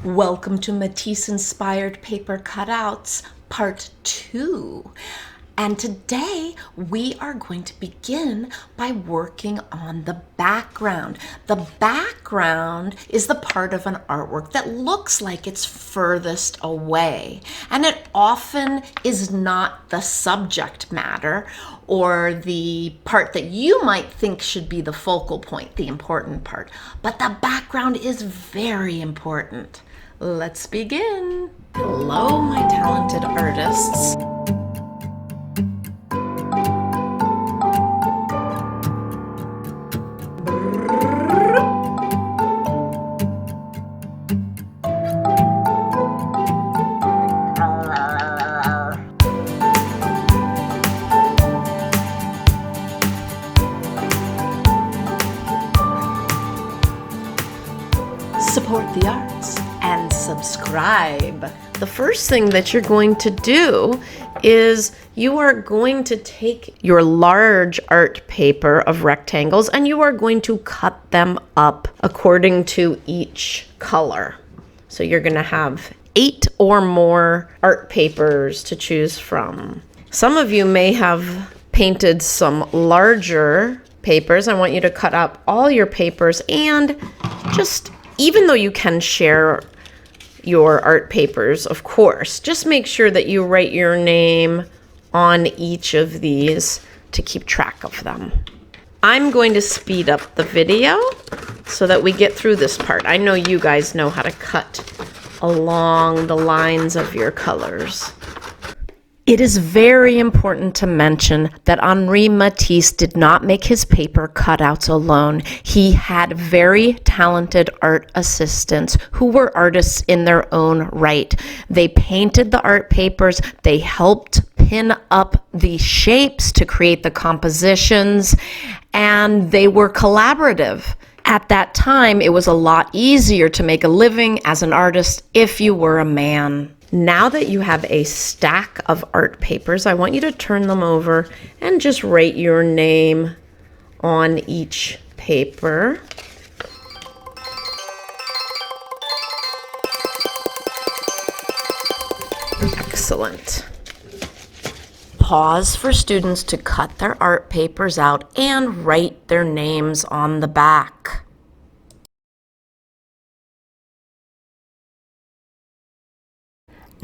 Welcome to Matisse Inspired Paper Cutouts Part 2. And today we are going to begin by working on the background. The background is the part of an artwork that looks like it's furthest away, and it often is not the subject matter or the part that you might think should be the focal point, the important part. But the background is very important. Let's begin. Hello, my talented artists. Support the arts and subscribe. The first thing that you're going to do is you are going to take your large art paper of rectangles and you are going to cut them up according to each color. So you're going to have 8 or more art papers to choose from. Some of you may have painted some larger papers. I want you to cut up all your papers, and even though you can share your art papers, of course, just make sure that you write your name on each of these to keep track of them. I'm going to speed up the video so that we get through this part. I know you guys know how to cut along the lines of your colors. It is very important to mention that Henri Matisse did not make his paper cutouts alone. He had very talented art assistants who were artists in their own right. They painted the art papers, they helped pin up the shapes to create the compositions, and they were collaborative. At that time, it was a lot easier to make a living as an artist if you were a man. Now that you have a stack of art papers, I want you to turn them over and just write your name on each paper. Excellent. Pause for students to cut their art papers out and write their names on the back.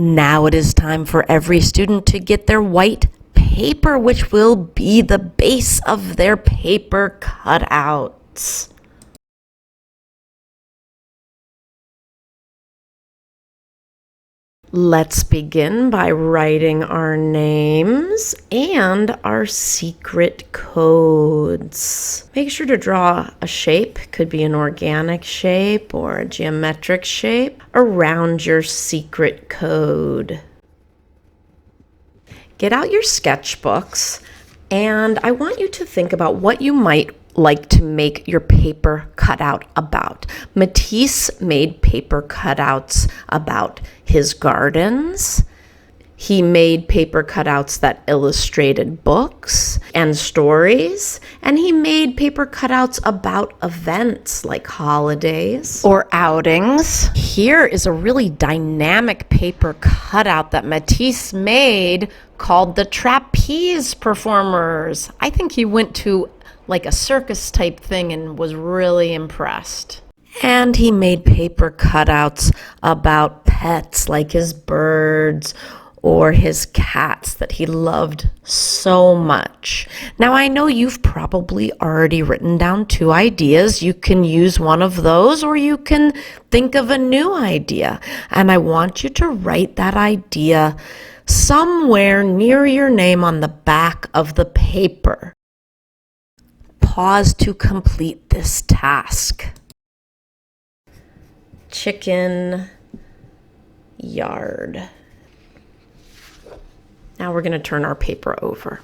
Now it is time for every student to get their white paper, which will be the base of their paper cutouts. Let's begin by writing our names and our secret codes. Make sure to draw a shape, could be an organic shape or a geometric shape, around your secret code. Get out your sketchbooks, and I want you to think about what you might like to make your paper cutout about. Matisse made paper cutouts about his gardens. He made paper cutouts that illustrated books and stories, and he made paper cutouts about events like holidays or outings. Here is a really dynamic paper cutout that Matisse made called the Trapeze Performers. I think he went to like a circus type thing and was really impressed. And he made paper cutouts about pets like his birds or his cats that he loved so much. Now I know you've probably already written down 2 ideas. You can use one of those or you can think of a new idea. And I want you to write that idea somewhere near your name on the back of the paper. Pause to complete this task. Chicken yard. Now we're going to turn our paper over.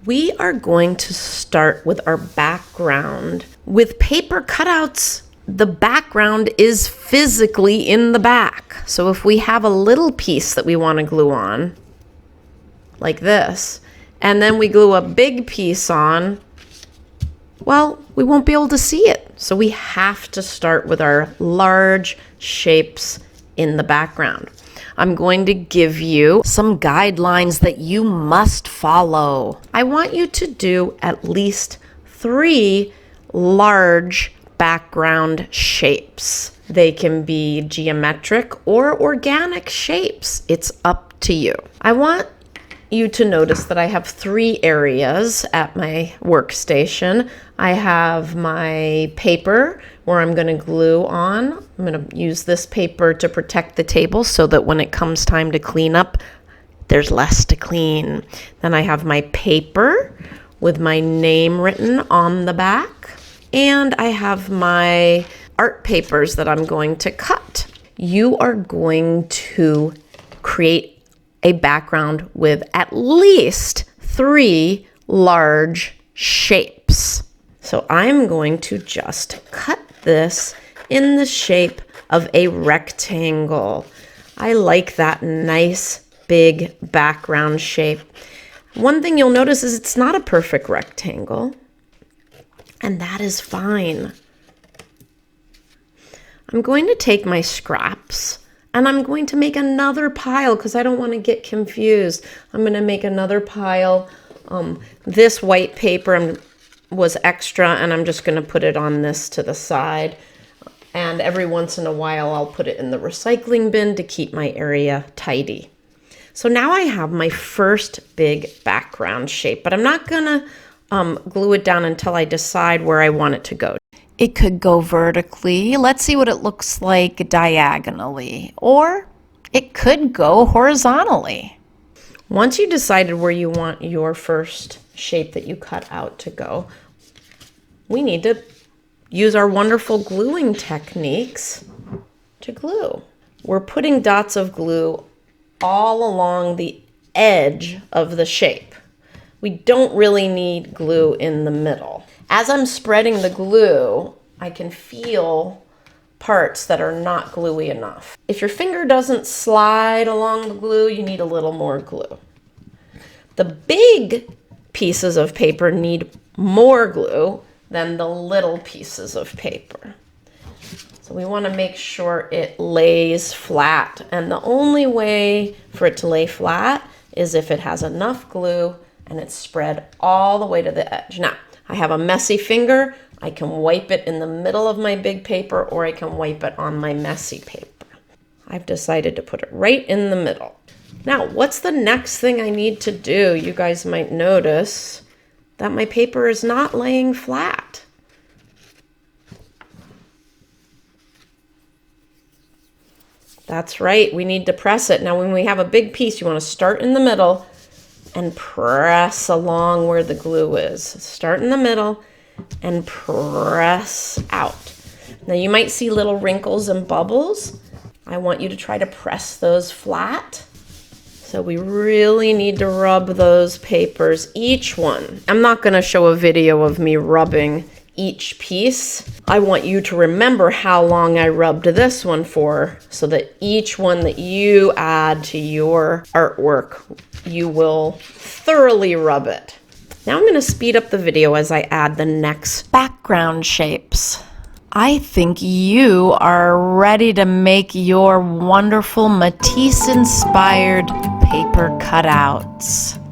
We are going to start with our background. With paper cutouts, the background is physically in the back. So if we have a little piece that we want to glue on, like this, and then we glue a big piece on, well, we won't be able to see it. So we have to start with our large shapes in the background. I'm going to give you some guidelines that you must follow. I want you to do at least 3 large background shapes. They can be geometric or organic shapes. It's up to you. I want you to notice that I have 3 areas at my workstation. I have my paper where I'm going to glue on. I'm going to use this paper to protect the table so that when it comes time to clean up, there's less to clean. Then I have my paper with my name written on the back. And I have my art papers that I'm going to cut. You are going to create a background with at least 3 large shapes. So I'm going to just cut this in the shape of a rectangle. I like that nice big background shape. One thing you'll notice is it's not a perfect rectangle, and that is fine. I'm going to take my scraps and I'm going to make another pile because I don't want to get confused. I'm going to make another pile. This white paper was extra, and I'm just going to put it on this to the side. And every once in a while, I'll put it in the recycling bin to keep my area tidy. So now I have my first big background shape, but I'm not going to glue it down until I decide where I want it to go. It could go vertically. Let's see what it looks like diagonally, or it could go horizontally. Once you decided where you want your first shape that you cut out to go, we need to use our wonderful gluing techniques to glue. We're putting dots of glue all along the edge of the shape. We don't really need glue in the middle. As I'm spreading the glue, I can feel parts that are not gluey enough. If your finger doesn't slide along the glue, you need a little more glue. The big pieces of paper need more glue than the little pieces of paper. So we want to make sure it lays flat. And the only way for it to lay flat is if it has enough glue and it's spread all the way to the edge. Now, I have a messy finger. I can wipe it in the middle of my big paper, or I can wipe it on my messy paper. I've decided to put it right in the middle. Now, what's the next thing I need to do? You guys might notice that my paper is not laying flat. That's right, we need to press it. Now, when we have a big piece, you want to start in the middle and press along where the glue is. Start in the middle and press out. Now you might see little wrinkles and bubbles. I want you to try to press those flat. So we really need to rub those papers, each one. I'm not going to show a video of me rubbing each piece. I want you to remember how long I rubbed this one for, so that each one that you add to your artwork, you will thoroughly rub it. Now I'm going to speed up the video as I add the next background shapes. I think you are ready to make your wonderful Matisse-inspired paper cutouts.